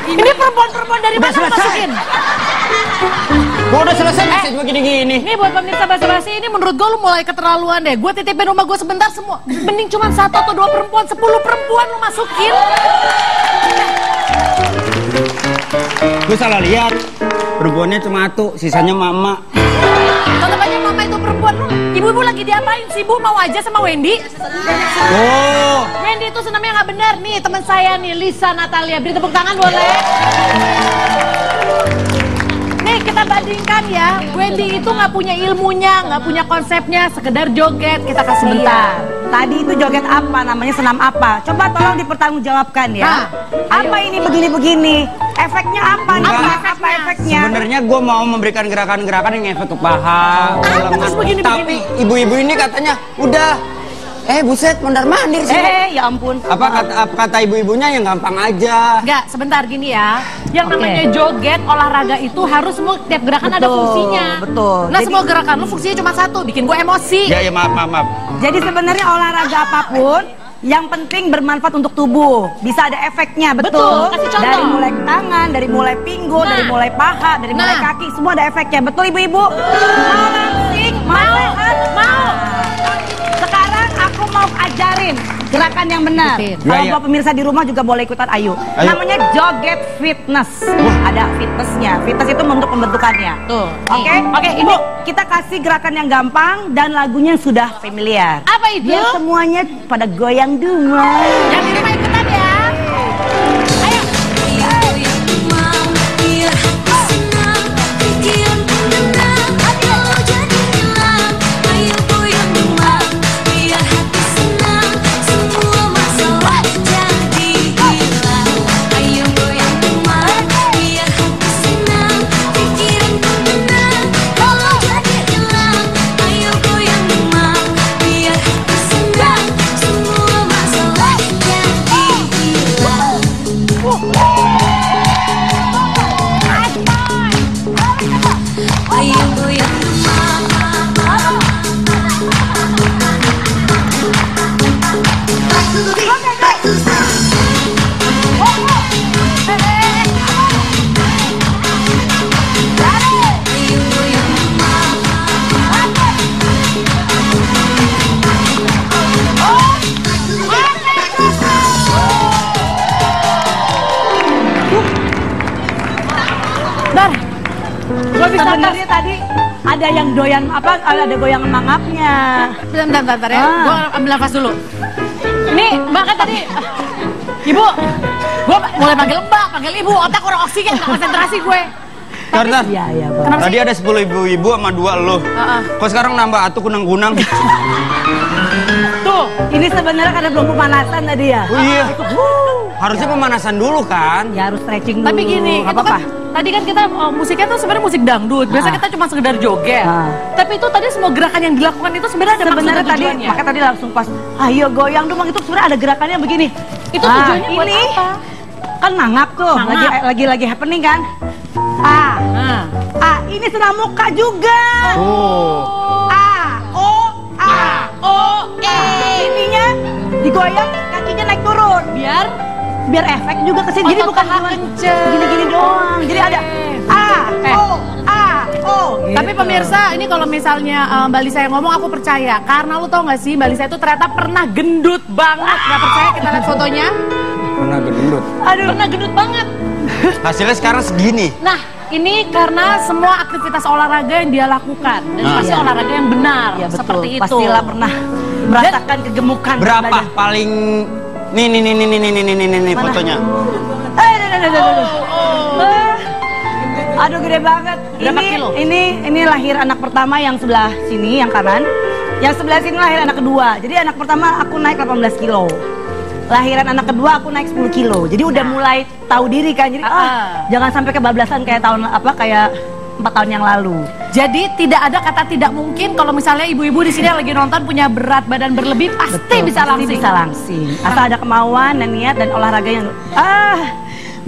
Ini perempuan-perempuan dari mana lu masukin? Gua udah selesai message begini-gini. Nih buat pemirsa basa-basi ini menurut gue lu mulai keterlaluan deh. Gue titipin rumah gue sebentar semua. Mending cuma 1 atau 2 perempuan, 10 perempuan lu masukin. Gue salah lihat. Perempuannya cuma 1, sisanya mama. Tetep aja mama itu perempuan lu. Ibu-ibu lagi diapain sih? Bu mau aja sama Wendy? Oh. Wendy itu senamnya nggak benar nih. Teman saya nih Lisa Natalia. Beri tepuk tangan boleh? Nih kita bandingkan ya, Wendy itu nggak punya ilmunya, nggak punya konsepnya, sekedar joget. Kita kasih bentar. Tadi itu joget apa, namanya senam apa? Coba tolong dipertanggungjawabkan ya. Apa ini begini-begini? Efeknya apa nih? Apa efeknya? Sebenarnya gue mau memberikan gerakan-gerakan yang efek ke paha, lengan. terus begini-begini? Tapi ibu-ibu ini katanya udah. Buset, mondar-mandir sih. Ya ampun. Apa kata ibu-ibunya yang gampang aja. Enggak, sebentar gini ya. Yang namanya joget, olahraga itu harus semua tiap gerakan ada fungsinya. Betul. Nah, semua gerakan lu fungsinya cuma 1, bikin gue emosi. Ya maaf. Jadi sebenarnya olahraga apapun yang penting bermanfaat untuk tubuh. Bisa ada efeknya, betul. Kasih contoh. Dari mulai tangan, dari mulai pinggul, dari mulai paha, dari mulai kaki, semua ada efeknya. Betul ibu-ibu? Mau langsing? Mau. Sekarang aku mau ajarin gerakan yang benar. Kalau buat pemirsa di rumah juga boleh ikutan, ayo. Namanya joget fitness. Ada fitnessnya. Fitness itu untuk pembentukannya. Oke, Ibu, kita kasih gerakan yang gampang dan lagunya yang sudah familiar. Apa itu? Biar semuanya pada goyang dulu. Yang di rumah ikutan ya. Ayo. Sebenarnya tadi ada yang doyan apa? Ada goyangan mangapnya. Bentar ya. Gue ambil nafas dulu. Ini Mbak kan tadi, Ibu, gue mulai panggil Mbak, panggil Ibu, otak kurang oksigen, konsentrasi gue. Karena tadi sih? ada 10 ibu-ibu sama 2 lo. Kok sekarang nambah 1 kunang-kunang? Tuh, ini sebenarnya karena belum pemanasan tadi ya. Oh iya. Harusnya pemanasan dulu kan? Ya harus stretching dulu. Tapi gini, itu kan tadi kan kita musiknya tuh sebenarnya musik dangdut. Biasa kita cuma sekedar joget. Tapi itu tadi semua gerakan yang dilakukan itu sebenarnya ada maksudnya tadi, tujuannya. maka tadi langsung pas, ayo goyang dong, itu sebenarnya ada gerakannya begini. Itu tujuannya buat ini apa? Kan mangap tuh, lagi happening kan. Ini senam muka juga. Ininya digoyang, kakinya naik turun. Biar efek juga kesini. Jadi bukan cuma gini-gini doang. Jadi ada gitu. Tapi pemirsa, ini kalau misalnya Mbak Lisa yang ngomong, aku percaya. Karena lu tau gak sih, Mbak Lisa itu ternyata pernah gendut banget. Gak percaya, kita lihat fotonya. Pernah gendut. Pernah gendut banget. Hasilnya sekarang segini. Nah, ini karena semua aktivitas olahraga yang dia lakukan. Dan pasti olahraga yang benar. Ya, betul. Seperti itu. Pastilah pernah merasakan kegemukan. Berapa paling... Nih fotonya. Aduh, gede banget. Berapa kilo? Ini lahir anak pertama yang sebelah sini, yang kanan. Yang sebelah sini lahir anak kedua. Jadi anak pertama aku naik 18 kilo. Lahiran anak kedua aku naik 10 kilo. Jadi udah mulai tahu diri kan. Jadi jangan sampai kebablasan kayak kayak 4 tahun yang lalu. Jadi tidak ada kata tidak mungkin kalau misalnya ibu-ibu di sini yang lagi nonton punya berat badan berlebih, pasti bisa langsing. Asal ada kemauan dan niat dan olahraga yang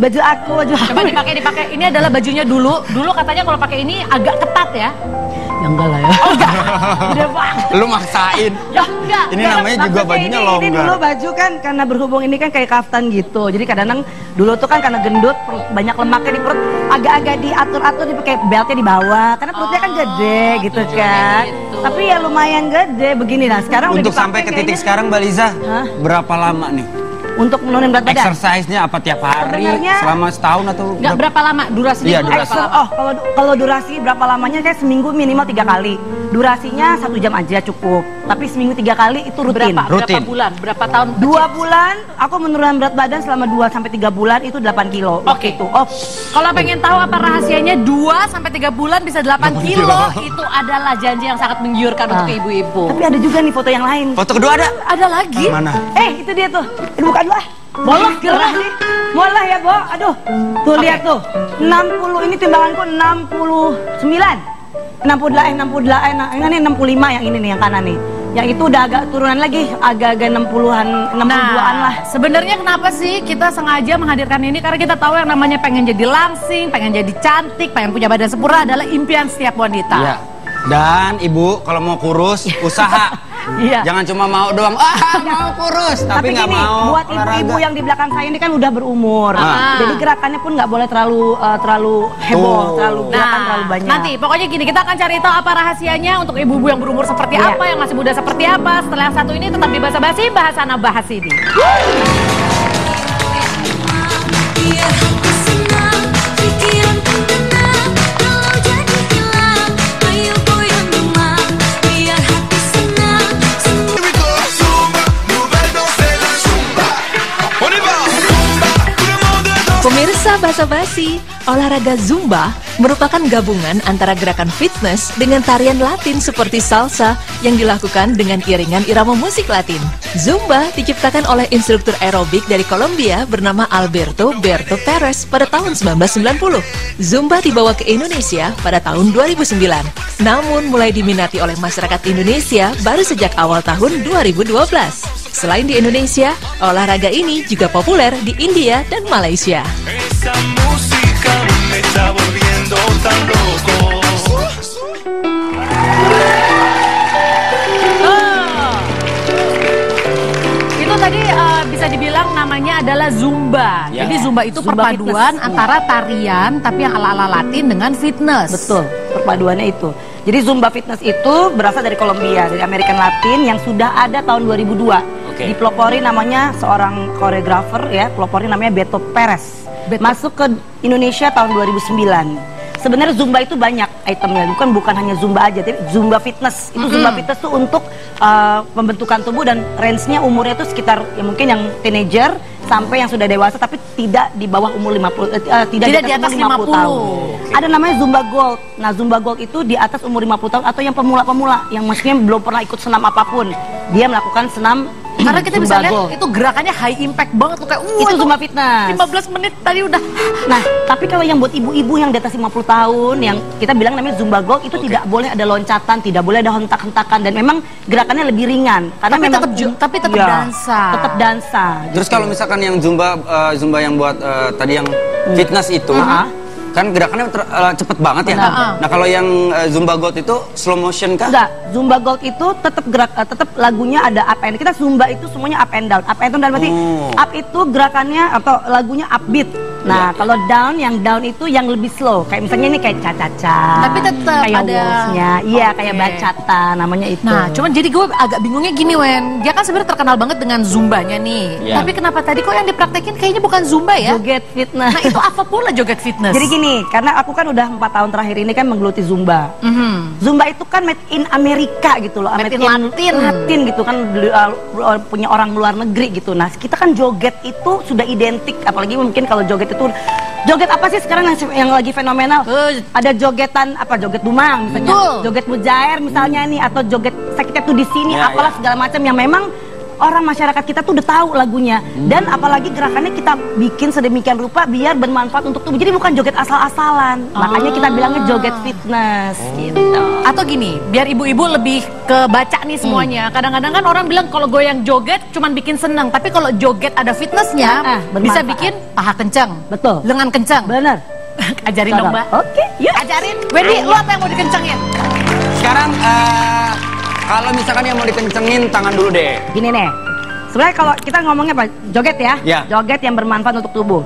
baju aku. Coba dipakai. Ini adalah bajunya dulu. Dulu katanya kalau pakai ini agak ketat ya. Ya enggak lah ya. Oh enggak. Gede banget. Lu maksain. Ya enggak. Ini namanya juga Maksudnya bajunya ini longgar. dulu baju kan karena berhubung ini kan kayak kaftan gitu. Jadi kadang-kadang dulu tuh kan karena gendut, banyak lemaknya di perut, agak-agak diatur-atur dipakai beltnya di bawah. Karena perutnya kan gede gitu kan. gitu. Tapi ya lumayan gede begini. Nah sekarang udah Untuk dipakai sampai ke titik kayaknya. sekarang Mbak Liza, Hah? berapa lama nih? Untuk menurunin berat badan. Exercise-nya apa tiap hari? Sebenarnya- Selama setahun atau Enggak berapa lama durasinya? Iya, itu durasi. berapa lama? Oh, kalau durasi berapa lamanya kayak seminggu minimal 3 kali. Durasinya 1 jam aja cukup. Tapi seminggu 3 kali itu rutin. Berapa Rutin. bulan? Berapa tahun? 2 bulan aku menurunkan berat badan selama 2 sampai 3 bulan itu 8 kilo. Oke. Itu. Oh, Kalau pengen tahu apa rahasianya 2 sampai 3 bulan bisa 8 kilo, itu adalah janji yang sangat menggiurkan untuk ibu-ibu. tapi ada juga nih foto yang lain. Foto kedua ada? Ada lagi? Mana? Itu dia tuh. Buka dulu ah. Boleh gerah nih. Boleh ya, Bo. Aduh. Tuh lihat tuh. 60 ini timbanganku 69. 68, ini 65 yang ini nih yang kanan nih. Yang itu udah agak turunan lagi, agak-agak 60-an, 62-an lah. Sebenarnya kenapa sih kita sengaja menghadirkan ini? Karena kita tahu yang namanya pengen jadi langsing, pengen jadi cantik, pengen punya badan sempurna adalah impian setiap wanita. Iya. Dan Ibu kalau mau kurus, usaha. Iya. Jangan cuma mau doang, mau kurus, tapi nggak gini, mau buat ibu-ibu yang di belakang saya ini kan udah berumur. Ah. Jadi gerakannya pun nggak boleh terlalu heboh, Tuh. terlalu gerakan terlalu banyak. Nanti pokoknya gini, kita akan cari tahu apa rahasianya untuk ibu-ibu yang berumur seperti Iya. apa, yang masih muda seperti apa. Setelah yang satu ini tetap di basa-basi, bahas sana bahas ini. Biar hati senang, pikiran pun tenang, kalau jadi hilang, ayo goyang demam. Biar hati senang, Pemirsa Basa-Basi, olahraga Zumba merupakan gabungan antara gerakan fitness dengan tarian Latin seperti salsa yang dilakukan dengan iringan irama musik Latin. Zumba diciptakan oleh instruktur aerobik dari Kolombia bernama Alberto Berto Perez pada tahun 1990. Zumba dibawa ke Indonesia pada tahun 2009. Namun mulai diminati oleh masyarakat Indonesia baru sejak awal tahun 2012. Selain di Indonesia, olahraga ini juga populer di India dan Malaysia. Esa música me está volviendo tan loco. Itu tadi bisa dibilang namanya adalah Zumba. Ya. Jadi Zumba itu Zumba perpaduan fitness. antara tarian tapi yang ala-ala Latin dengan fitness. Betul, perpaduannya itu. Jadi Zumba Fitness itu berasal dari Kolombia, dari American Latin yang sudah ada tahun 2002. Oke. Dipelopori namanya seorang koreografer ya, pelopori namanya Beto Perez. Masuk ke Indonesia tahun 2009. Sebenarnya Zumba itu banyak itemnya, bukan hanya Zumba aja, tapi Zumba Fitness. Itu Zumba Fitness tuh untuk pembentukan tubuh dan range-nya umurnya tuh sekitar ya mungkin yang teenager sampai yang sudah dewasa tapi tidak di bawah umur 50 tidak di atas umur 50. tahun. Ada namanya Zumba Gold. Nah, Zumba Gold itu di atas umur 50 tahun atau yang pemula-pemula yang maksudnya belum pernah ikut senam apapun. Dia melakukan senam Karena kita bisa Zumba lihat Gold. itu gerakannya high impact banget tuh kayak Itu Zumba Fitness. 15 menit tadi udah. Nah, tapi kalau yang buat ibu-ibu yang di atas 50 tahun yang kita bilang namanya Zumba Gold itu tidak boleh ada loncatan, tidak boleh ada hentak-hentakan dan memang gerakannya lebih ringan karena Tapi memang tapi tetap Iya, dansa. Tetap dansa. Terus kalau misalkan yang Zumba yang buat tadi yang fitness itu, kan gerakannya cepet banget ya. Benar. Nah kalau yang Zumba Gold itu slow motion kah? Enggak, Zumba Gold itu tetap tetap lagunya ada up and kita Zumba itu semuanya up and down. Up and down dalam arti up itu gerakannya atau lagunya upbeat. Nah, kalau down yang down itu yang lebih slow. Kayak misalnya ini kayak caca-caca. Tapi tetap kayak ada- waltz-nya. Iya, Oke. kayak bachata namanya itu. Nah, cuman jadi gue agak bingungnya gini, Wen. Dia kan sebenarnya terkenal banget dengan Zumbanya nih. Iya. Tapi kenapa tadi kok yang dipraktekin kayaknya bukan Zumba ya? Joget fitness. Nah, itu apa pula joget fitness? Jadi gini, karena aku kan udah 4 tahun terakhir ini kan menggeluti Zumba. Zumba itu kan made in Amerika gitu loh, Made in Latin. Latin gitu kan punya orang luar negeri gitu. Nah, kita kan joget itu sudah identik, apalagi mungkin kalau joget itu joget apa sih sekarang yang lagi fenomenal? Ada jogetan apa joget dumang misalnya, Betul. joget mujair misalnya nih atau joget sakitnya tuh di sini Ya, apalah ya. segala macam yang memang orang masyarakat kita tuh udah tahu lagunya dan apalagi gerakannya kita bikin sedemikian rupa biar bermanfaat untuk tubuh. Jadi bukan joget asal-asalan. Makanya kita bilangnya joget fitness gitu. Atau gini, biar ibu-ibu lebih kebaca nih semuanya. Kadang-kadang kan orang bilang kalau goyang joget cuman bikin seneng, tapi kalau joget ada fitnessnya bisa bermanfaat. bikin paha kencang, Betul. lengan kencang. Bener. Ajarin dong, Mbak. Oke, yuk. Ajarin. Wendy, lu apa yang mau dikencangin? sekarang kalau misalkan yang mau dikencengin tangan dulu deh. Gini nih, sebenarnya kalau kita ngomongnya apa? Joget ya? Ya. Joget yang bermanfaat untuk tubuh.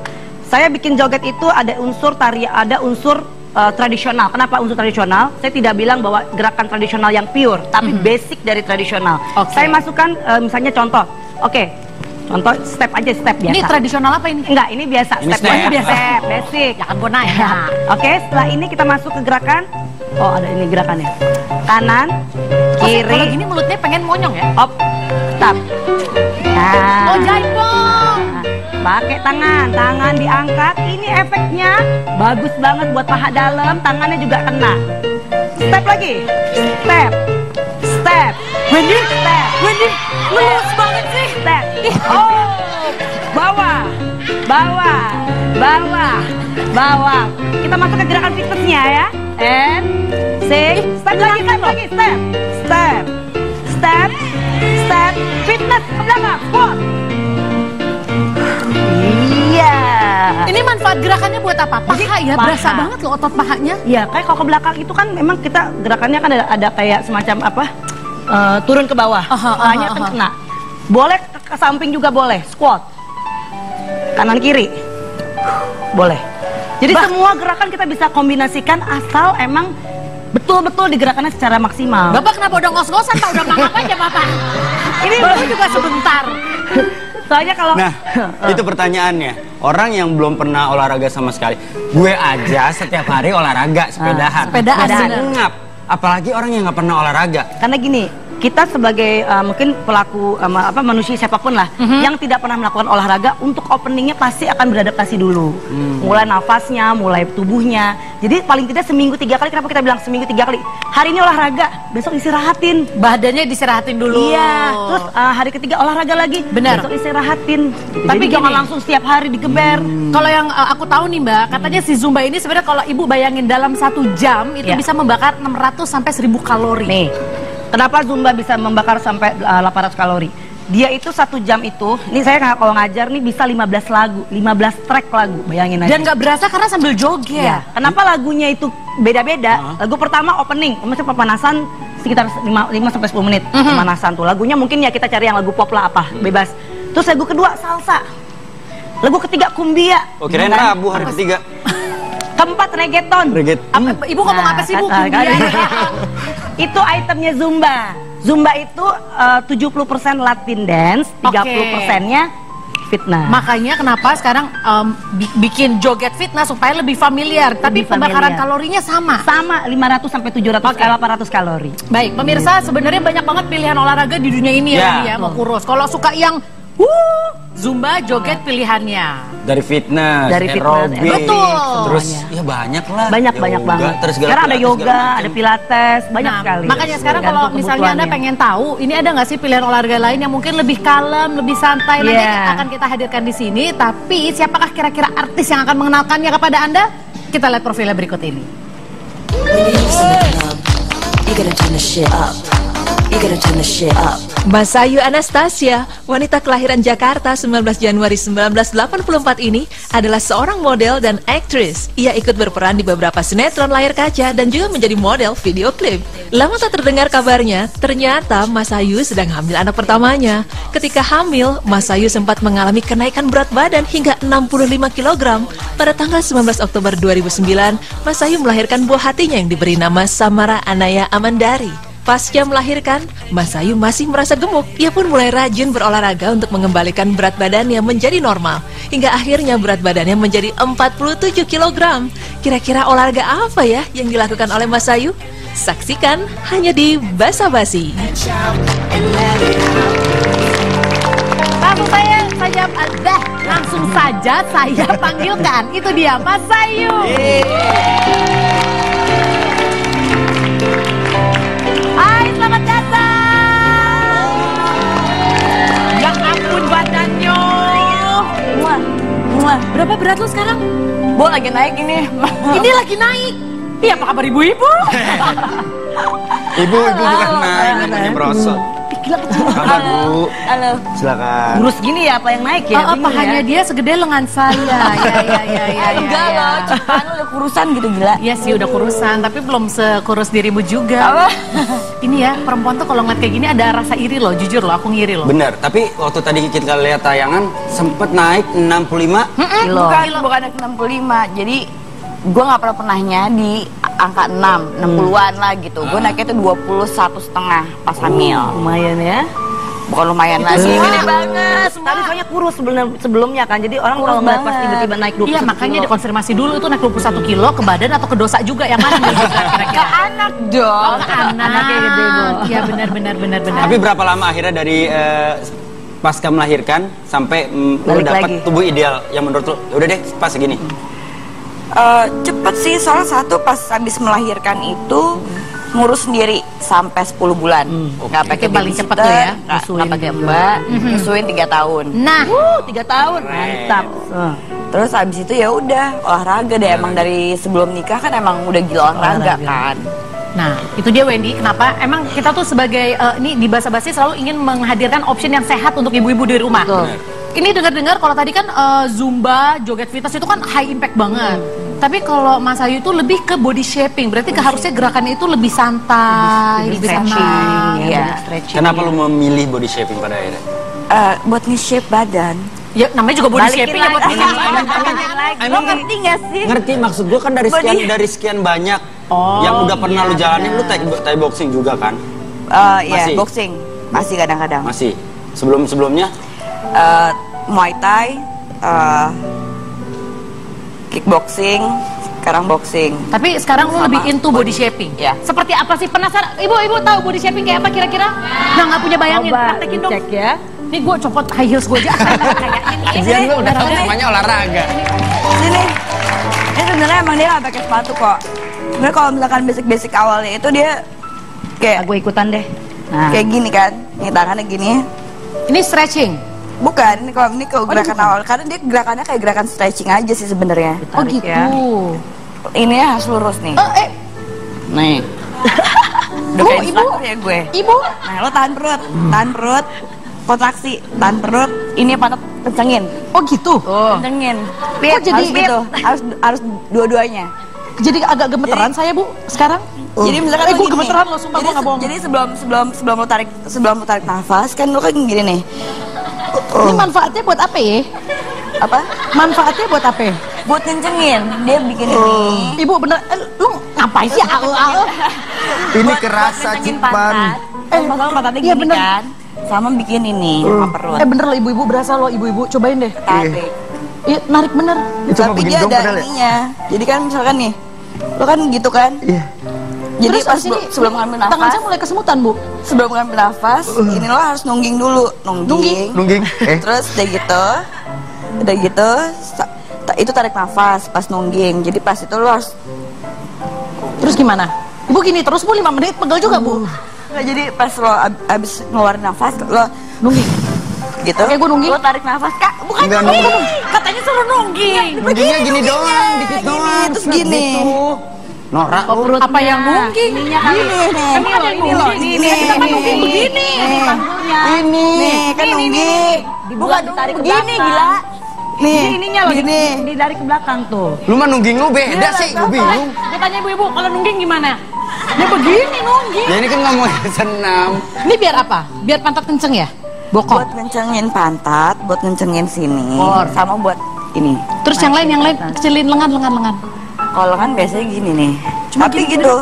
Saya bikin joget itu ada unsur ada unsur tradisional. Kenapa unsur tradisional? Saya tidak bilang bahwa gerakan tradisional yang pure, tapi basic dari tradisional. Saya masukkan misalnya contoh. Oke, contoh step aja, step biasa. Ini tradisional apa ini? Enggak, ini biasa. Ini Step step. biasa, basic. Ya kan gue nanya. Oke, setelah ini kita masuk ke gerakan. Oh, ada ini gerakannya. Kanan, kiri. Kalau gini mulutnya pengen monyong ya? Op, tap. Nah. Oh, jaipong. Pakai tangan diangkat. Ini efeknya bagus banget buat paha dalam. Tangannya juga kena. Step lagi. Step. Step. Wendy, Step. Wendy, lulus banget sih. Step. Oh, bawah. Bawah. Bawah. Bawah. Kita masuk ke gerakan fitnessnya ya. And six. Step lagi, step lagi. Step. Step. Step. Step. Fitness ke belakang. Squat. Iya. Ini manfaat gerakannya buat apa? Paha ya, paha. berasa banget loh otot pahanya. Iya, kayak kalau ke belakang itu kan memang kita gerakannya kan ada kayak semacam apa? Turun ke bawah. Pahanya kan kena. Boleh ke samping juga boleh. Squat. Kanan kiri. Boleh. Jadi semua gerakan kita bisa kombinasikan asal emang betul-betul digerakannya secara maksimal. Bapak kenapa udah ngos-ngosan Pak? Udah ngangkat aja Bapak. Ini baru juga sebentar. soalnya kalau Nah, itu pertanyaannya. Orang yang belum pernah olahraga sama sekali. Gue aja setiap hari olahraga, sepedahan. Sepedaan, bener. Ngap. Apalagi orang yang nggak pernah olahraga. karena gini, kita sebagai mungkin pelaku manusia siapapun lah yang tidak pernah melakukan olahraga, untuk openingnya pasti akan beradaptasi dulu. Mulai nafasnya, mulai tubuhnya. Jadi paling tidak seminggu 3 kali. Kenapa kita bilang seminggu 3 kali? Hari ini olahraga, besok istirahatin. Badannya diserahatin dulu. Iya, terus hari ketiga olahraga lagi, Benar. besok istirahatin. Gitu. Tapi Jadi jangan gini. langsung setiap hari digeber. Kalau yang aku tahu nih Mbak, katanya si Zumba ini sebenarnya kalau Ibu bayangin dalam 1 jam itu Ya. bisa membakar 600 sampai 1000 kalori. Nih, kenapa Zumba bisa membakar sampai 800 kalori? Dia itu 1 jam itu, ini saya kalau ngajar nih bisa 15 lagu, 15 track lagu, bayangin aja. Dan nggak berasa karena sambil joget. Ya, kenapa lagunya itu beda-beda? Lagu pertama opening, maksudnya pemanasan sekitar 5-10 menit pemanasan tuh. Lagunya mungkin ya kita cari yang lagu pop lah apa, bebas. Terus lagu kedua salsa. Lagu ketiga kumbia. Oh, kirain Kan? Rabu hari ketiga. Keempat reggaeton. Ibu ngomong apa sih Bu? kan- Kumbia. Itu itemnya Zumba. Zumba itu 70% Latin dance, 30%-nya fitness. Makanya kenapa sekarang bikin joget fitness supaya lebih familiar. Tapi Lebih pembakaran familiar. kalorinya sama. Sama 500 sampai 700 Oke. 800 kalori. Baik, pemirsa sebenarnya banyak banget pilihan olahraga di dunia ini ya, Ya. Randy ya, mau kurus. Kalau suka yang Zumba joget pilihannya. Dari fitness, Dari fitness, aerobik, betul. terus ya banyak lah. Banyak Yoga, banget. terus segala Sekarang ada pilates, segala yoga, macam. ada pilates, banyak Nah, sekali. makanya sekarang kalau Tergantung misalnya Anda kebutuhannya. pengen tahu, ini ada nggak sih pilihan olahraga lain yang mungkin lebih kalem, lebih santai, nanti Yeah. akan kita hadirkan di sini. Tapi siapakah kira-kira artis yang akan mengenalkannya kepada Anda? Kita lihat profilnya berikut ini. When you in the club, you gotta turn the shit up. You gotta turn the shit up. Masayu Anastasia, wanita kelahiran Jakarta 19 Januari 1984 ini adalah seorang model dan aktris. Ia ikut berperan di beberapa sinetron layar kaca dan juga menjadi model video klip. Lama tak terdengar kabarnya, ternyata Masayu sedang hamil anak pertamanya. Ketika hamil, Masayu sempat mengalami kenaikan berat badan hingga 65 kg. Pada tanggal 19 Oktober 2009, Masayu melahirkan buah hatinya yang diberi nama Samara Anaya Amandari. Pasca melahirkan, Masayu masih merasa gemuk. Ia pun mulai rajin berolahraga untuk mengembalikan berat badannya menjadi normal. Hingga akhirnya berat badannya menjadi 47 kg. Kira-kira olahraga apa ya yang dilakukan oleh Masayu? Saksikan hanya di Basa Basi. Langsung saja saya panggilkan. Itu dia Masayu. Hai, selamat datang. Ya ampun badannya. Muah. Berapa berat lu sekarang? Bu lagi naik ini. Ini lagi naik. Iya, apa kabar ibu-ibu? Ibu bukan naik, namanya merosot. Ih, gila kecil. Kakak Bu, Halo. silakan. Kurus gini ya, apa yang naik ya? Bingung Pahanya ya. dia segede lengan saya. Ya. Enggak loh, cepetan lu udah kurusan gitu gila. Iya sih udah kurusan, tapi belum sekurus dirimu juga. Apa? Ini ya, perempuan tuh kalau ngeliat kayak gini ada rasa iri loh, jujur loh, aku ngiri loh. Bener, tapi waktu tadi kita lihat tayangan sempet naik 65. Kilo. Bukan 65, jadi gue nggak pernahnya di angka 6, 60-an lah gitu. Gue naiknya tuh 21,5 pas hamil. Lumayan ya. Bukan lumayan lagi. Gede banget. Tadi soalnya kurus sebelumnya kan. Jadi orang kalau ngeliat pas tiba-tiba naik 21 Iya makanya kilo. dikonfirmasi dulu itu naik 21 kilo ke badan atau ke dosa juga yang mana nih kira-kira? Anak dong. Anaknya gede Bu. Iya benar. Tapi berapa lama akhirnya dari pasca melahirkan sampai lu Balik dapat lagi. tubuh ideal yang menurut lu ya udah deh pas segini. Cepet sih, soalnya satu pas habis melahirkan itu ngurus sendiri sampai 10 bulan. Nggak pakai Itu paling cepet babysitter, tuh ya, nggak nyusuin pakai dulu. mbak, nyusuin 3 tahun. Nah, 3 tahun. Mantap. Terus habis itu ya udah olahraga deh, emang dari sebelum nikah kan emang udah gila olahraga kan. Nah, itu dia Wendy, kenapa? Emang kita tuh sebagai, ini di Basa-Basi selalu ingin menghadirkan option yang sehat untuk ibu-ibu di rumah. Ini dengar-dengar kalau tadi kan Zumba, joget fitness itu kan high impact banget. Tapi kalau Mas Ayu itu lebih ke body shaping, berarti harusnya gerakannya itu lebih santai, lebih senang. Iya. Kenapa lu memilih body shaping pada akhirnya? Buat nge-shape badan. Ya, namanya juga body shaping ya buat lagi. ini. Lo ngerti gak sih? Ngerti maksud gua kan dari sekian banyak yang udah pernah lu jalanin, lu Thai boxing juga kan? Iya, Masih? boxing. Masih kadang-kadang. Masih. Sebelumnya Muay Thai, kickboxing, sekarang boxing. Tapi sekarang lu lebih into body shaping. Iya. Seperti apa sih? Penasaran? Ibu tahu body shaping kayak apa kira-kira? Nah, nggak punya bayangin. Coba Praktekin dong. cek ya. Nih gue copot high heels gue aja. Kayak ini. Biar lu udah tahu namanya olahraga. Sini. Ini sebenarnya emang dia nggak pakai sepatu kok. Sebenarnya kalau misalkan basic awalnya itu dia kayak Gue ikutan deh. Nah. kayak gini kan, nih tangannya gini. Ini stretching. Bukan, ini kalau gerakan awal, karena dia gerakannya kayak gerakan stretching aja sih sebenarnya. Oh Tarik gitu. ya. Ini harus lurus nih. Nih. Udah kayak instruktur ya gue. Ibu. Nah, lo tahan perut, kontraksi, tahan perut. Ini pantat kencengin, Oh gitu. kencengin. Lihat, jadi- harus gitu, harus dua-duanya. Jadi agak gemeteran saya Bu sekarang. Jadi misalkan lo gue gini. gemeteran loh, sumpah gue nggak bohong. Jadi sebelum lo tarik nafas kan lo kan gini nih. Ini manfaatnya buat apa ya? Apa? Manfaatnya buat apa? Buat kencengin. Dia bikin ini. Ibu bener, lu ngapain sih? Ini Buat kencengin pantat. Pasal pantatnya iya gini bener. kan. Sama bikin ini sama perut. Bener loh ibu-ibu, berasa loh ibu-ibu, cobain deh. Tarik. Iya, narik bener. Tapi dia ada ininya. Jadi kan misalkan nih, lo kan gitu kan? Iya. Jadi Terus pas abis ini, sebelum ngambil tangan nafas, saya mulai kesemutan Bu. sebelum ngambil nafas, ini lo harus nungging dulu, nungging. Terus udah gitu, itu tarik nafas pas nungging. Jadi pas itu lo harus, Terus gimana? Ibu gini terus Bu 5 menit, pegel juga Bu. nggak, jadi pas lo abis ngeluarin nafas, lo Nungging. gitu. Oke, gua nungging. Lo tarik nafas, Kak. Bukan Enggak, nungging. nungging. Katanya suruh nungging. Nunggingnya gini doang, dikit doang. Terus gini. Norak. Apa yang nungging? Gini nih. Emang ada yang nungging? Ini Kita kan nungging begini. Nih, kan nungging. Bukan ditarik ke begini, belakang. gila. Nih, Ininya loh, gini. ditarik ke belakang tuh. Lu mah nungging lu beda sih, gue bingung. Gue tanya ibu-ibu, kalau nungging gimana? Ya begini nungging. Ya ini kan ngomong senam. Ini biar apa? Biar pantat kenceng ya? Bokong. Buat ngencengin pantat, buat ngencengin sini, Or. sama buat ini. Terus yang lain kecilin lengan. Kalau kan biasanya gini nih. Tapi gitu.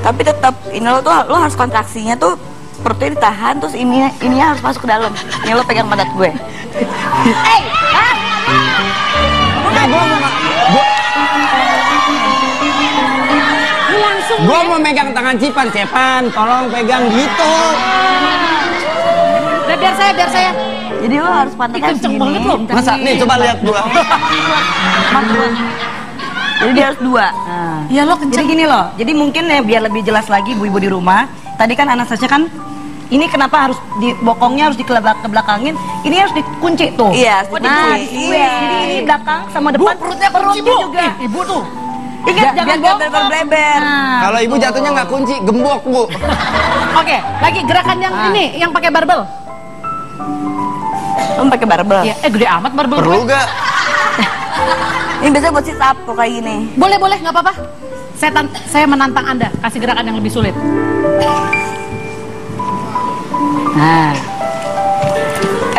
Tapi tetap ini lo harus kontraksinya tuh perutnya ditahan, terus ininya harus masuk ke dalam. Ini lo pegang pantat gue. Gua mau megang tangan Cepan, tolong pegang gitu. Udah biar saya. Jadi lo harus pantatnya Kenceng sini. banget lo. Masa nih coba lihat gua. Jadi dia harus dua. Ya lo Jadi kenceng. gini loh, jadi mungkin ya biar lebih jelas lagi ibu-ibu di rumah. Tadi kan Anastasia kan, ini kenapa harus di bokongnya harus dikebelakangin, ini harus dikunci tuh. Iya, harus Nah, dikunci. iya. Jadi ini belakang sama depan, Perutnya kunci Bu. juga. Ibu tuh. Ingat jangan biar gak berbleber. Kalau ibu jatuhnya nggak kunci, gembok bu. Oke, lagi gerakan yang ini, yang pakai barbel. Lu pakai barbel? Ya, gede amat barbel. Perlu gak? Ini biasanya buat sit up kayak gini. Boleh, nggak apa-apa. Saya menantang Anda, kasih gerakan yang lebih sulit. Nah.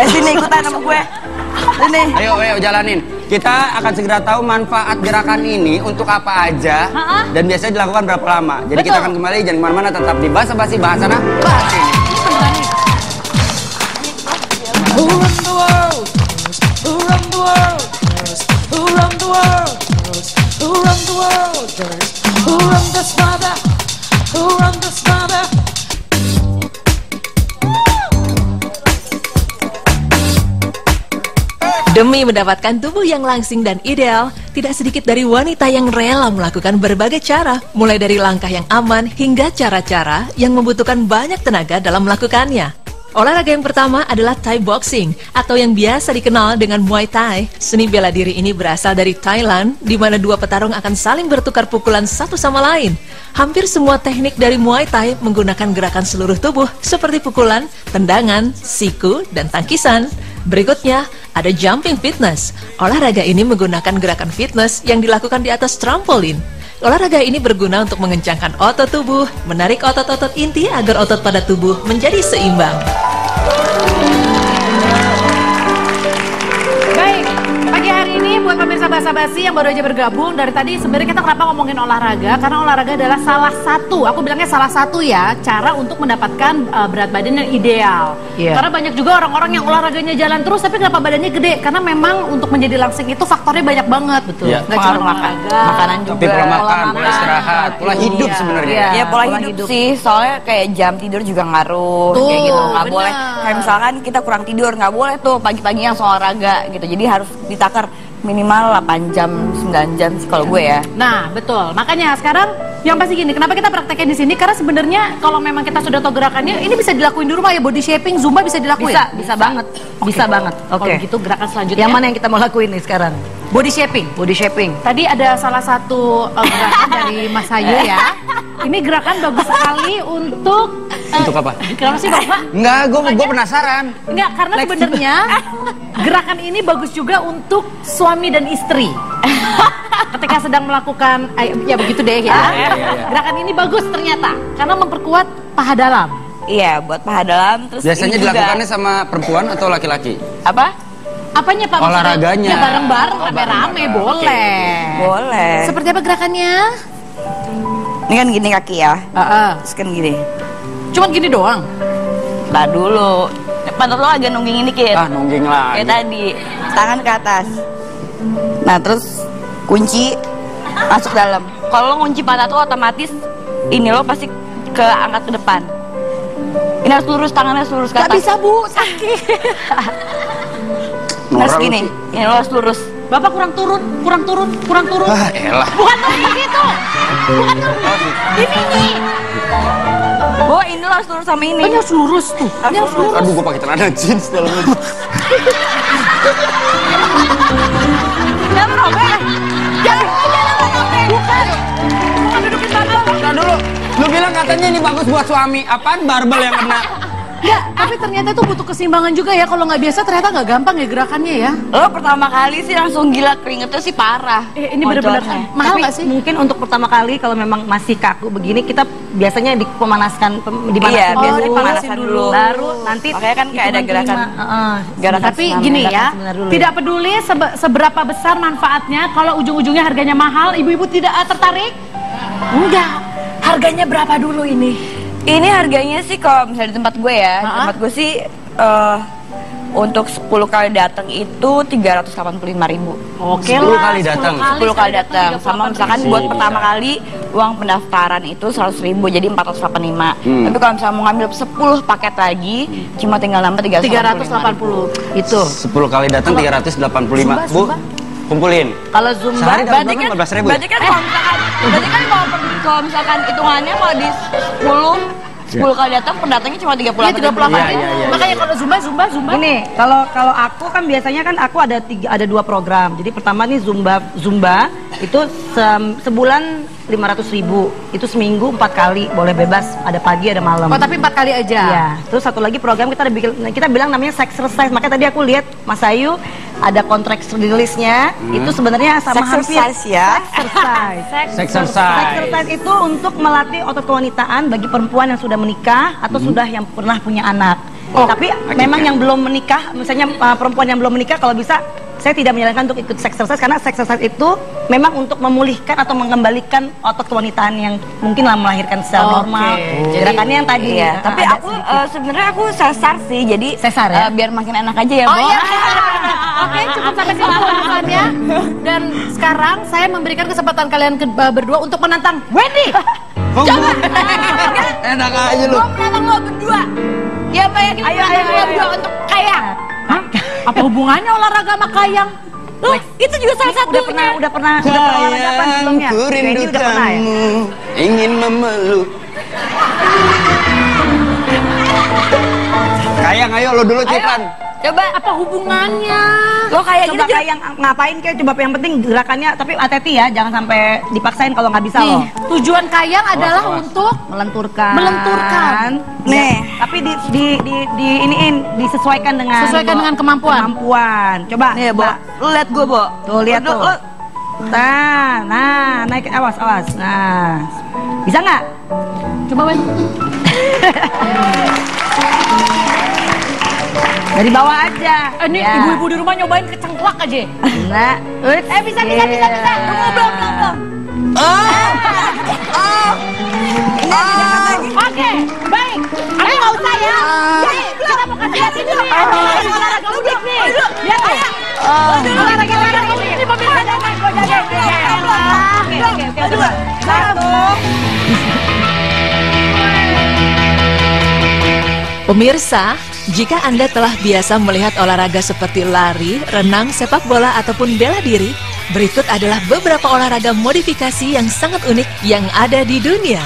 Sini ikutan sama gue. Sini. Ayo jalanin. Kita akan segera tahu manfaat gerakan ini untuk apa aja dan biasanya dilakukan berapa lama. Jadi kita akan kembali, jangan kemana-mana, tetap di Basa Basi Bahasana bahas ini. Who run the world? Who run the world? Who run the world? Who run the world? Who run this mother? Who run this mother? Demi mendapatkan tubuh yang langsing dan ideal, tidak sedikit dari wanita yang rela melakukan berbagai cara, mulai dari langkah yang aman hingga cara-cara yang membutuhkan banyak tenaga dalam melakukannya. Olahraga yang pertama adalah Thai boxing atau yang biasa dikenal dengan Muay Thai. Seni bela diri ini berasal dari Thailand, di mana dua petarung akan saling bertukar pukulan satu sama lain. Hampir semua teknik dari Muay Thai menggunakan gerakan seluruh tubuh seperti pukulan, tendangan, siku, dan tangkisan. Berikutnya ada jumping fitness. Olahraga ini menggunakan gerakan fitness yang dilakukan di atas trampolin. Olahraga ini berguna untuk mengencangkan otot tubuh, menarik otot-otot inti agar otot pada tubuh menjadi seimbang. Baik, pagi hari ini buat pemirsa Basa Basi yang baru aja bergabung, dari tadi sebenarnya kita kenapa ngomongin olahraga? Karena olahraga adalah salah satu, aku bilangnya salah satu ya, cara untuk mendapatkan berat badan yang ideal. Karena banyak juga orang-orang yang olahraganya jalan terus tapi kenapa badannya gede? Karena memang untuk menjadi langsing itu faktornya banyak banget, betul. Nggak cuma olahraga, makanan juga. Tapi pola makan, pola istirahat, pola hidup sebenarnya. Ya pola hidup sih, soalnya kayak jam tidur juga ngaruh. Tuh, kayak gitu, nggak bener. boleh. Kayak misalkan kita kurang tidur, nggak boleh tuh pagi-pagi yang olahraga gitu. Jadi harus ditakar minimal 8 jam, 9 jam sih kalau gue ya. Nah, betul. Makanya sekarang yang pasti gini, kenapa kita prakteknya di sini? Karena sebenarnya kalau memang kita sudah tahu gerakannya, ini bisa dilakuin di rumah ya, body shaping, zumba bisa dilakuin. Bisa banget. Bisa banget. Kalau gitu gerakan selanjutnya. Yang mana yang kita mau lakuin nih sekarang? Body shaping. Body shaping. Tadi ada salah satu gerakan dari Mas Hayu ya. Ini gerakan bagus sekali untuk Untuk apa? Kenapa sih Bapak? Enggak, gue penasaran. Enggak, karena sebenarnya gerakan ini bagus juga untuk suami dan istri. Ketika sedang melakukan, ya begitu deh ya. Gerakan ini bagus ternyata, karena memperkuat paha dalam. Iya, buat paha dalam. Terus Biasanya ini juga- dilakukannya sama perempuan atau laki-laki? apa? Apanya Pak? maksudnya? Olahraganya. Ya bareng-bareng, Oh, rame-rame, bareng-bareng. boleh. Boleh. Seperti apa gerakannya? Ini kan gini kaki ya. Terus kan gini. Cuman gini doang. Lah dulu. Pantat lo agak nunggingin dikit. Ah, nungging lagi. Kayak tadi. Tangan ke atas. Nah, terus kunci masuk dalam. Kalau lo ngunci pantat lo otomatis ini lo pasti keangkat ke depan. Ini harus lurus, tangannya harus lurus ke atas. Gak bisa Bu, sakit. Harus Norak lu, gini. Ci. Ini lo harus lurus. Bapak kurang turun. Ah, elah. Bukan turun begitu. Bukan turun. Ini nih. Oh, ini lo harus lurus sama ini. Ini harus lurus tuh. Ini harus lurus. Aduh, gue pakai celana jeans dalamnya. Jangan robek. Jangan robek. Bukan. Bukan dudukin barbel. Nah dulu, lu bilang katanya ini bagus buat suami. Apaan barbel yang kena? Enggak, tapi ternyata itu butuh keseimbangan juga ya. Kalau nggak biasa ternyata nggak gampang ya gerakannya ya. Lo pertama kali sih langsung gila, keringetnya sih parah. Ini benar-benar Moncotnya. mahal Tapi nggak sih? mungkin untuk pertama kali kalau memang masih kaku begini, kita biasanya dipanaskan Iya, biasanya dipanasin pemanasan dulu. Baru nanti Makanya kan kayak ada hitungan gerakan. kelima. Gerakan Tapi senam gini gerakan ya, sebentar dulu tidak peduli seberapa besar manfaatnya, kalau ujung-ujungnya harganya mahal, ibu-ibu tidak tertarik? Enggak. Harganya berapa dulu ini? Ini harganya sih kalau misalnya di tempat gue ya, di tempat gue sih untuk 10 kali datang itu 385.000. Oke 10 kali datang. 10 kali datang. Sama misalkan buat pertama kali uang pendaftaran itu 100.000 jadi 485. Tapi kalau misalnya mau ngambil 10 paket lagi cuma tinggal nambah 380. 380. Itu 10 kali datang 385. Bu, kumpulin. kalau Zumba Sehari dapat Berarti kan, 15.000. berarti kan kalau misalkan hitungannya kalau di 10 10 kali datang, pendatangnya cuma 38. Iya, 38. Makanya kalau Zumba. Ini kalau aku kan biasanya kan aku ada 2 program. Jadi pertama nih Zumba itu sebulan 500.000. Itu seminggu 4 kali, boleh bebas, ada pagi ada malam. Oh, tapi 4 kali aja. Iya. Terus satu lagi program kita bilang namanya Sexercise. Makanya tadi aku lihat Mas Ayu ada kontrak rilisnya. Itu sebenarnya sama hampir Sexercise itu untuk melatih otot kewanitaan bagi perempuan yang sudah menikah atau sudah yang pernah punya anak. Tapi memang yang belum menikah, misalnya perempuan yang belum menikah, kalau bisa saya tidak menyarankan untuk ikut Sexercise karena Sexercise itu memang untuk memulihkan atau mengembalikan otot kewanitaan yang mungkin melahirkan secara normal. Gerakannya yang tadi. Iya. Tapi aku sebenarnya aku sesar sih, jadi sesar ya? Biar makin enak aja ya, Bo. Iya. Oke, cukup sampai sini pembahasannya. Dan sekarang saya memberikan kesempatan kalian berdua untuk menantang Wendy. Coba. Enak aja lu. Mau menantang lo berdua. Ya, bayangin menantang lo berdua untuk kayang. Apa hubungannya olahraga sama kayang? Itu juga salah satu. Udah pernah olahraga apa sebelumnya? Ku rindu kamu, ingin memeluk. Kayang, ayo lo dulu Cipan. Coba. Apa hubungannya? Lo kayak Coba gitu kayak ngapain kayak coba yang penting gerakannya, tapi hati-hati ya, jangan sampai dipaksain kalau nggak bisa loh. Tujuan kayang adalah untuk melenturkan. Nih, tapi disesuaikan dengan kemampuan. Coba. Nih, Bo. Lo lihat gue, Bo. Tuh lihat tuh. Nah, naik awas. Nah. Bisa nggak? Coba Wen. Dari bawah aja. Ini ibu-ibu di rumah nyobain kecengklak aja. Nah, bisa. Tunggu belum. Oke, baik. Aku nggak usah ya. Jadi kita mau kasih lihat ini. Olahraga unik nih. Lihat ya. Olahraga unik ini pemirsa dengan godagan. Oke. 1. Pemirsa, jika Anda telah biasa melihat olahraga seperti lari, renang, sepak bola, ataupun bela diri, berikut adalah beberapa olahraga modifikasi yang sangat unik yang ada di dunia.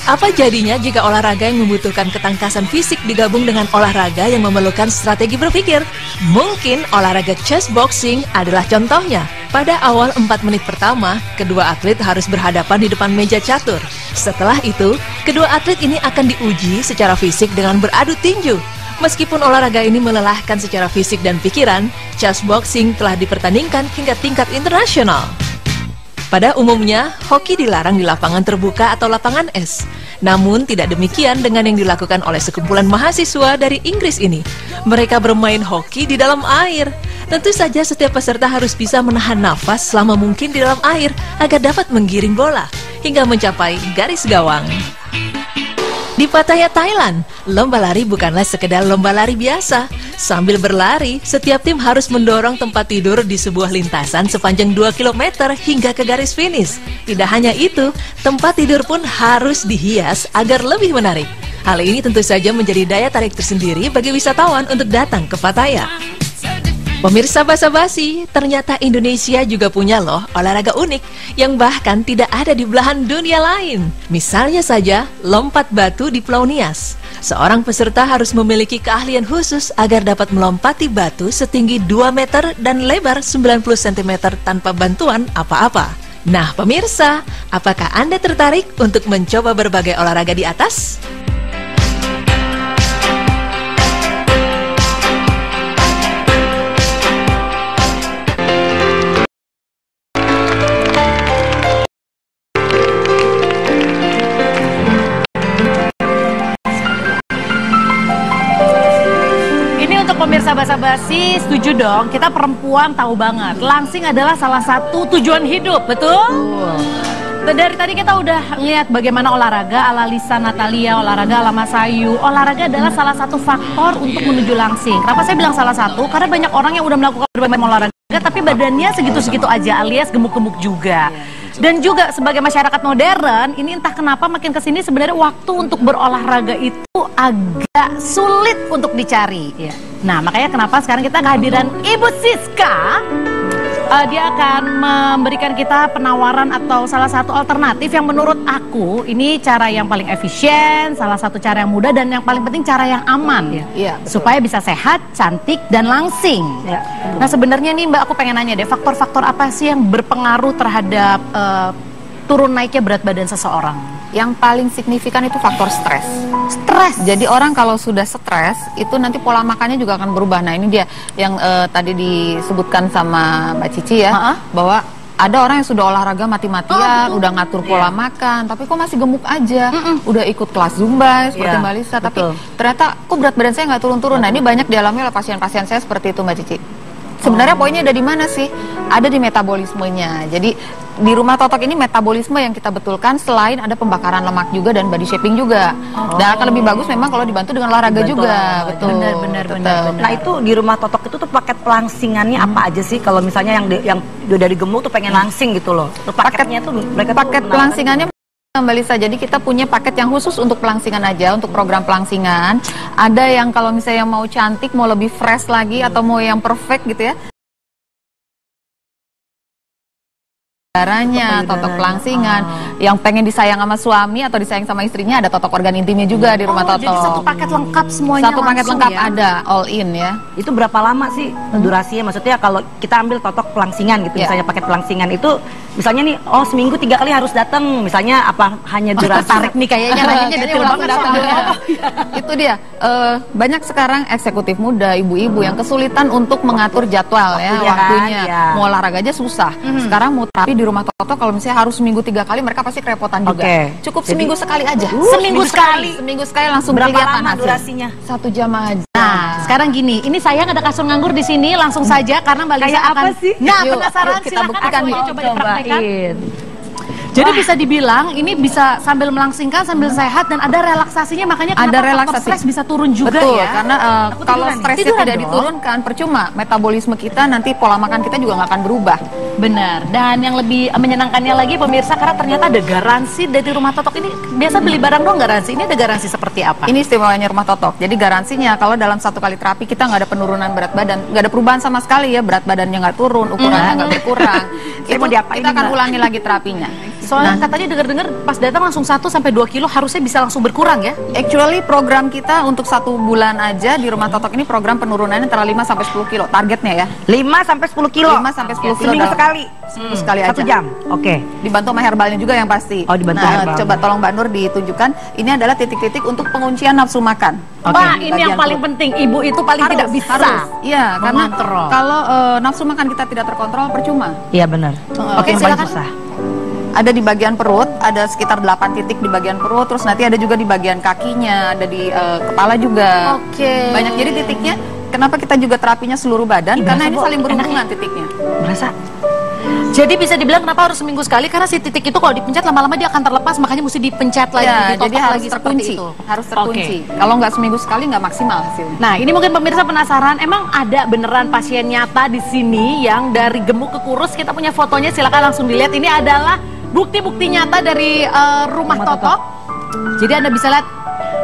Apa jadinya jika olahraga yang membutuhkan ketangkasan fisik digabung dengan olahraga yang memerlukan strategi berpikir? Mungkin olahraga chess boxing adalah contohnya. Pada awal 4 menit pertama, kedua atlet harus berhadapan di depan meja catur. Setelah itu, kedua atlet ini akan diuji secara fisik dengan beradu tinju. Meskipun olahraga ini melelahkan secara fisik dan pikiran, chess boxing telah dipertandingkan hingga tingkat internasional. Pada umumnya, hoki dilarang di lapangan terbuka atau lapangan es. Namun tidak demikian dengan yang dilakukan oleh sekumpulan mahasiswa dari Inggris ini. Mereka bermain hoki di dalam air. Tentu saja setiap peserta harus bisa menahan nafas selama mungkin di dalam air agar dapat menggiring bola hingga mencapai garis gawang. Di Pattaya, Thailand, lomba lari bukanlah sekedar lomba lari biasa. Sambil berlari, setiap tim harus mendorong tempat tidur di sebuah lintasan sepanjang 2 km hingga ke garis finish. Tidak hanya itu, tempat tidur pun harus dihias agar lebih menarik. Hal ini tentu saja menjadi daya tarik tersendiri bagi wisatawan untuk datang ke Pattaya. Pemirsa basa-basi, ternyata Indonesia juga punya loh olahraga unik yang bahkan tidak ada di belahan dunia lain. Misalnya saja, lompat batu di Pulau Nias. Seorang peserta harus memiliki keahlian khusus agar dapat melompati batu setinggi 2 meter dan lebar 90 cm tanpa bantuan apa-apa. Nah pemirsa, apakah Anda tertarik untuk mencoba berbagai olahraga di atas? Pemirsa basa-basi, setuju dong, kita perempuan tahu banget langsing adalah salah satu tujuan hidup, betul? Dari tadi kita udah lihat bagaimana olahraga ala Lisa Natalia, olahraga ala Mas Ayu. Olahraga adalah salah satu faktor untuk menuju langsing. Kenapa saya bilang salah satu? Karena banyak orang yang udah melakukan berbagai macam olahraga tapi badannya segitu-segitu aja alias gemuk-gemuk juga. Dan juga sebagai masyarakat modern, ini entah kenapa makin kesini sebenarnya waktu untuk berolahraga itu agak sulit untuk dicari. Nah makanya kenapa sekarang kita kehadiran Ibu Siska dia akan memberikan kita penawaran atau salah satu alternatif yang menurut aku ini cara yang paling efisien, salah satu cara yang mudah dan yang paling penting cara yang aman ya. Supaya bisa sehat, cantik dan langsing. Nah sebenarnya nih Mbak, aku pengen nanya deh, faktor-faktor apa sih yang berpengaruh terhadap turun naiknya berat badan seseorang? Yang paling signifikan itu faktor stres. Stres. Jadi orang kalau sudah stres itu nanti pola makannya juga akan berubah. Nah ini dia yang tadi disebutkan sama Mbak Cici ya, bahwa ada orang yang sudah olahraga mati-matian, udah ngatur pola makan, tapi kok masih gemuk aja. Udah ikut kelas Zumba seperti Mbak Lisa, tapi ternyata kok berat badan saya nggak turun-turun. Nah ini banyak dialami oleh pasien-pasien saya seperti itu Mbak Cici. Sebenarnya poinnya ada di mana sih? Ada di metabolismenya. Jadi di Rumah Totok ini metabolisme yang kita betulkan, selain ada pembakaran lemak juga dan body shaping juga. Dan akan lebih bagus memang kalau dibantu dengan olahraga juga. Betul. Benar. Nah itu di Rumah Totok itu tuh paket pelangsingannya apa aja sih? Kalau misalnya yang udah dari gemuk tuh pengen langsing gitu loh. Paketnya tuh mereka paket pelangsingannya Mbak Lisa, jadi kita punya paket yang khusus untuk pelangsingan aja, untuk program pelangsingan. Ada yang kalau misalnya mau cantik, mau lebih fresh lagi, atau mau yang perfect gitu ya, darahnya, totok pelangsingan. Yang pengen disayang sama suami atau disayang sama istrinya, ada totok organ intimnya juga di Rumah Totok. Jadi satu paket lengkap semuanya. Satu paket lengkap ya? ada, all in ya. Itu berapa lama sih durasinya? Maksudnya kalau kita ambil totok pelangsingan gitu, misalnya paket pelangsingan itu, misalnya nih, seminggu 3 kali harus datang, misalnya apa hanya durasi? Tarik nih kayaknya nanyanya detail banget datang. Itu dia, banyak sekarang eksekutif muda, ibu-ibu yang kesulitan untuk mengatur jadwal ya, waktunya. Mau olahraga aja susah. Sekarang mau terapi di Rumah Totok kalau misalnya harus seminggu 3 kali, mereka pasti kerepotan juga. Cukup seminggu sekali aja. Seminggu sekali langsung berapa kelihatan lama hasil. durasinya? 1 jam aja. Nah, sekarang gini, ini sayang ada kasur nganggur di sini, langsung saja karena Mbak Lisa Kayak akan. apa sih? Nah, Yuk, penasaran kita silakan buktikan nih. coba dipraktekkan. Jadi bisa dibilang ini bisa sambil melangsingkan, sambil sehat dan ada relaksasinya, makanya kenapa faktor stres bisa turun juga. Betul, ya. karena kalau stresnya tidak diturunkan, percuma metabolisme kita, nanti pola makan kita juga nggak akan berubah. Benar, dan yang lebih menyenangkannya lagi pemirsa, karena ternyata ada garansi dari Rumah Totok ini. Biasa beli barang doang garansi, ini ada garansi seperti apa? Ini istimewanya Rumah Totok, jadi garansinya kalau dalam 1 kali terapi kita nggak ada penurunan berat badan, nggak ada perubahan sama sekali ya, berat badannya nggak turun, ukurannya nggak berkurang. Saya mau diapain, kita akan Mbak? ulangi lagi terapinya. Soalnya katanya dengar-dengar pas datang langsung 1-2 kilo harusnya bisa langsung berkurang ya? Actually program kita untuk 1 bulan aja di Rumah Totok ini program penurunannya antara 5-10 kilo targetnya ya. 5-10 kilo? 5-10 kilo seminggu sekali? Seminggu sekali aja. 1 jam? Oke. Dibantu sama herbalnya juga yang pasti. Oh, dibantu herbal. Coba tolong Mbak Nur ditunjukkan. Ini adalah titik-titik untuk penguncian nafsu makan. Wah, ini yang paling penting. Ibu itu paling tidak bisa. Iya, karena mengontrol. kalau nafsu makan kita tidak terkontrol percuma. Iya benar. Oke, silakan. Ada di bagian perut, ada sekitar 8 titik di bagian perut, terus nanti ada juga di bagian kakinya, ada di kepala juga. Oke. Banyak jadi titiknya. Kenapa kita juga terapinya seluruh badan? Karena ini saling berhubungan titiknya. Berasa? Jadi bisa dibilang kenapa harus seminggu sekali, karena si titik itu kalau dipencet lama-lama dia akan terlepas, makanya mesti dipencet lagi, Ya, ditotok jadi harus lagi terkunci. seperti itu. Harus terkunci. Kalau nggak seminggu sekali nggak maksimal hasilnya. Nah, ini mungkin pemirsa penasaran, emang ada beneran pasien nyata di sini yang dari gemuk ke kurus? Kita punya fotonya, silakan langsung dilihat. Ini adalah bukti-bukti nyata dari Rumah Totok. Jadi Anda bisa lihat,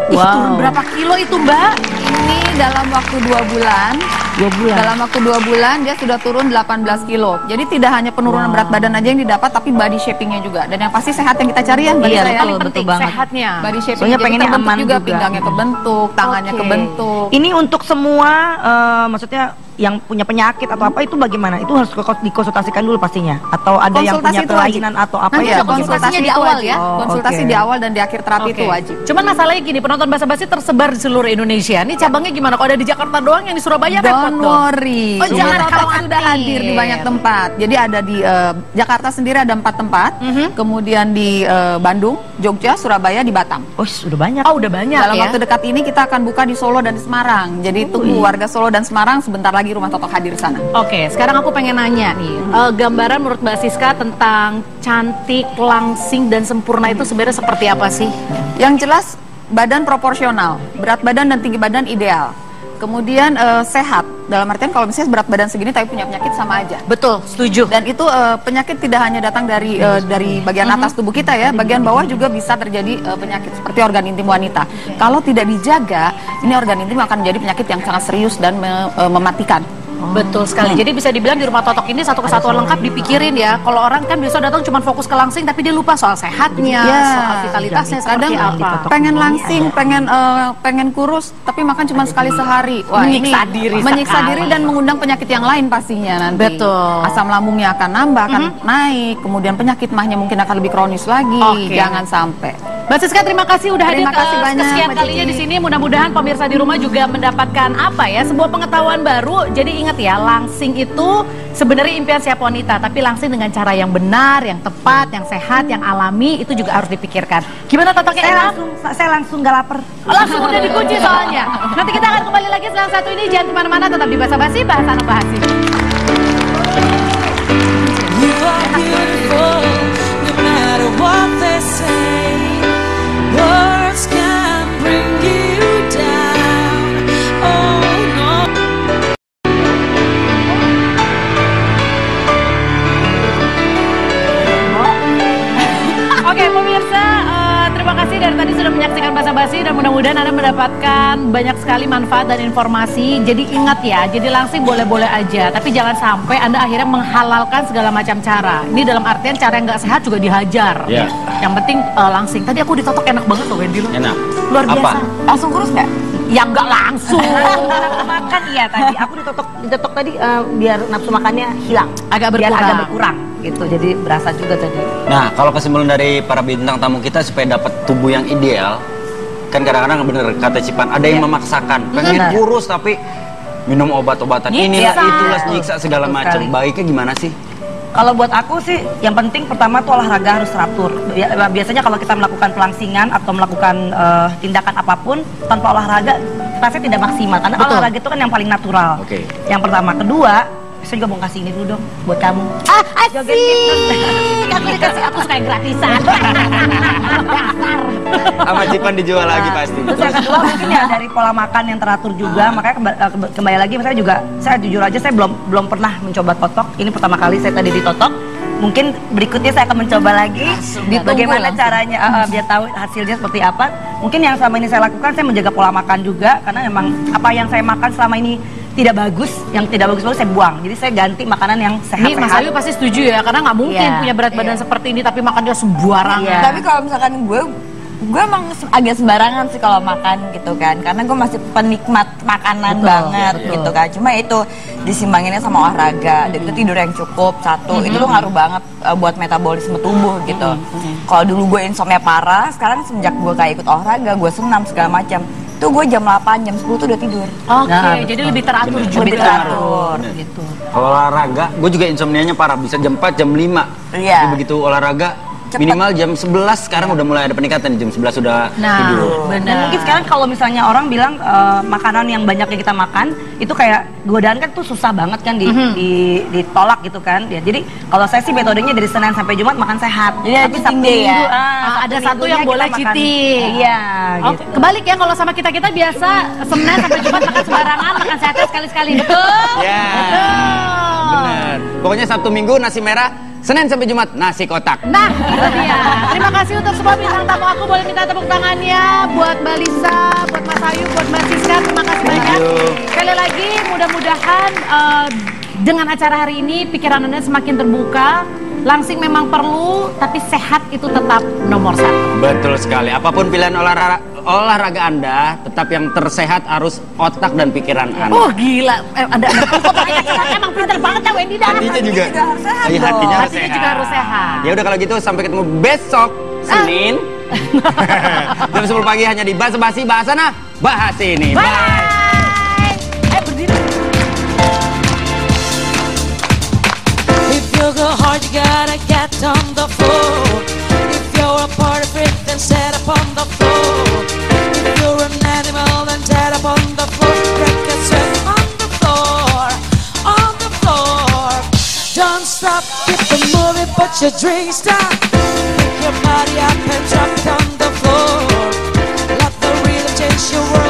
turun berapa kilo itu Mbak? Ini dalam waktu 2 bulan. 2 bulan? Dalam waktu 2 bulan dia sudah turun 18 kilo. Jadi tidak hanya penurunan berat badan aja yang didapat, tapi body shapingnya juga. Dan yang pasti sehat yang kita cari ya. Iya, Paling penting sehatnya. Body shaping. Soalnya pengennya terbentuk aman juga. pinggangnya kebentuk, tangannya kebentuk. Ini untuk semua, maksudnya yang punya penyakit atau apa itu bagaimana? Itu harus dikonsultasikan dulu pastinya? Atau ada yang punya kelainan atau apa Nanti ya? ada konsultasinya di awal ya? Konsultasi di awal dan di akhir terapi itu wajib. Cuman masalahnya gini, penonton basa-basi tersebar di seluruh Indonesia. Ini cabangnya gimana? Kalau ada di Jakarta doang, yang di Surabaya repot Don't dong. worry. Oh, jangan Rumah Totok khawatir. sudah hadir di banyak tempat. Jadi ada di Jakarta sendiri ada 4 tempat, kemudian di Bandung, Jogja, Surabaya, di Batam. Oh, sudah banyak. Oh, udah banyak Dalam ya? waktu dekat ini kita akan buka di Solo dan di Semarang. Jadi tunggu warga Solo dan Semarang, sebentar lagi Rumah Totok hadir di sana. Oke, sekarang aku pengen nanya nih, gambaran menurut Mbak Siska tentang cantik, langsing, dan sempurna itu sebenarnya seperti apa sih? Yang jelas badan proporsional, berat badan dan tinggi badan ideal. Kemudian sehat, dalam artian kalau misalnya berat badan segini tapi punya penyakit sama aja. Betul, setuju. Dan itu penyakit tidak hanya datang dari bagian atas tubuh kita ya, bagian bawah juga bisa terjadi penyakit seperti organ intim wanita. Kalau tidak dijaga, ini organ intim akan menjadi penyakit yang sangat serius dan mematikan. Betul sekali. Jadi bisa dibilang di Rumah Totok ini satu kesatuan lengkap dipikirin ya. Kalau orang kan biasa datang cuma fokus ke langsing tapi dia lupa soal sehatnya, soal vitalitasnya seperti apa. Pengen langsing, pengen kurus tapi makan cuma sekali sehari. Wah, menyiksa diri dan mengundang penyakit yang lain pastinya nanti. Betul. Asam lambungnya akan nambah, akan naik, kemudian penyakit mahnya mungkin akan lebih kronis lagi. Jangan sampai. Mbak Siska, terima kasih udah hadir kesekian kalinya di sini. Mudah-mudahan pemirsa di rumah juga mendapatkan sebuah pengetahuan baru. Jadi ingat ya, langsing itu sebenarnya impian siap wanita, tapi langsing dengan cara yang benar, yang tepat, yang sehat, yang alami itu juga harus dipikirkan. Gimana Totoknya? Saya langsung gak lapar. Langsung udah dikunci soalnya. Nanti kita akan kembali lagi setelah satu ini. Jangan kemana-mana, tetap di Basa-Basi, bahas anak bahas ini. You are beautiful, no matter what they say. Words can bring you down. Oh no. Oke pemirsa, terima kasih dari tadi sudah menyaksikan Basa-Basi dan mudah-mudahan Anda mendapatkan banyak sekali manfaat dan informasi. Jadi ingat ya, jadi langsing boleh-boleh aja, tapi jangan sampai Anda akhirnya menghalalkan segala macam cara. Ini dalam artian cara yang nggak sehat juga dihajar. Yeah. Yang penting langsing. Tadi aku ditotok enak banget loh Wendy loh. Enak. Luar biasa. Langsung kurus nggak? Ya nggak langsung. Makan iya tadi. Aku ditotok tadi biar nafsu makannya hilang. Agak Biar berkurang. agak berkurang gitu. Jadi berasa juga tadi. Nah, kalau kesimpulan dari para bintang tamu kita supaya dapat tubuh yang ideal, kan kadang-kadang bener kata Cipan, ada yang memaksakan, pengen kurus tapi minum obat-obatan inilah itulah nyiksa segala macam. Baiknya gimana sih? Kalau buat aku sih, yang penting pertama tuh olahraga harus teratur. Biasanya kalau kita melakukan pelangsingan atau melakukan tindakan apapun tanpa olahraga, rasanya tidak maksimal. Karena olahraga itu kan yang paling natural. Yang pertama. Kedua, saya juga mau kasih ini dulu dong buat kamu. Asik. Aku dikasih, aku suka yang gratisan. Sama Cipan dijual lagi pasti. Terus yang kedua mungkin ya dari pola makan yang teratur juga. Makanya kembali lagi, misalnya juga saya jujur aja saya belum pernah mencoba totok. Ini pertama kali saya tadi ditotok. Mungkin berikutnya saya akan mencoba lagi. Bagaimana caranya biar tahu hasilnya seperti apa. Mungkin yang selama ini saya lakukan, saya menjaga pola makan juga. Karena memang apa yang saya makan selama ini tidak bagus, yang tidak bagus-bagus saya buang. Jadi saya ganti makanan yang sehat-sehat. Ini Mas Ayu pasti setuju ya, karena nggak mungkin punya berat badan seperti ini tapi makannya sembarangan. Tapi kalau misalkan gue emang agak sembarangan sih kalau makan gitu kan, karena gue masih penikmat makanan banget gitu kan. Cuma itu disimbanginnya sama olahraga, dan itu tidur yang cukup satu, itu tuh ngaruh banget buat metabolisme tubuh gitu. Kalau dulu gue insomnia parah, sekarang semenjak gue kayak ikut olahraga, gue senam segala macam. Tuh gue jam 8, jam 10 tuh udah tidur. Jadi lebih teratur juga. Lebih teratur gitu. Kalau olahraga, gue juga insomnianya parah, bisa jam 4, jam 5. Jadi begitu olahraga, minimal jam 11, sekarang udah mulai ada peningkatan, jam 11 sudah tidur. Dan mungkin sekarang kalau misalnya orang bilang makanan yang banyaknya kita makan, itu kayak godaan kan tuh susah banget kan ditolak gitu kan. Ya, jadi kalau saya sih metodenya dari Senin sampai Jumat makan sehat. Jadi tapi Sabtu Minggu ada satu yang boleh cheating. Iya. Gitu. Kebalik ya, kalau sama kita biasa Senin sampai Jumat makan sembarangan, makan sehatnya sekali-sekali. Betul? Ya. Benar. Pokoknya Sabtu Minggu nasi merah, Senin sampai Jumat nasi kotak. Nah, itu dia. Terima kasih untuk semua bintang tamu aku. Boleh minta tepuk tangannya buat Mbak Lisa, buat Mas Ayu, buat Mbak Siska. Terima kasih banyak. Sekali lagi, mudah-mudahan dengan acara hari ini pikiran Anda semakin terbuka. Langsing memang perlu, tapi sehat itu tetap nomor 1. Betul sekali. Apapun pilihan olahraga Anda, tetap yang tersehat harus otak dan pikiran Anda. Oh gila, ada emang pinter banget ya Wendy dah. Hatinya juga harus sehat. Hatinya juga harus sehat. Ya udah kalau gitu sampai ketemu besok Senin. Jam 10 pagi hanya di Basa-Basi, bahasana bahas ini. Bye. If you go hard, you gotta get on the floor. If you're a part of it, then set up on the floor. If you're an animal, then set up on the floor. Break a sweat on the floor, on the floor. Don't stop, keep on moving, but your dreams stop. Pick your body up and drop it on the floor. Let the rhythm change your world.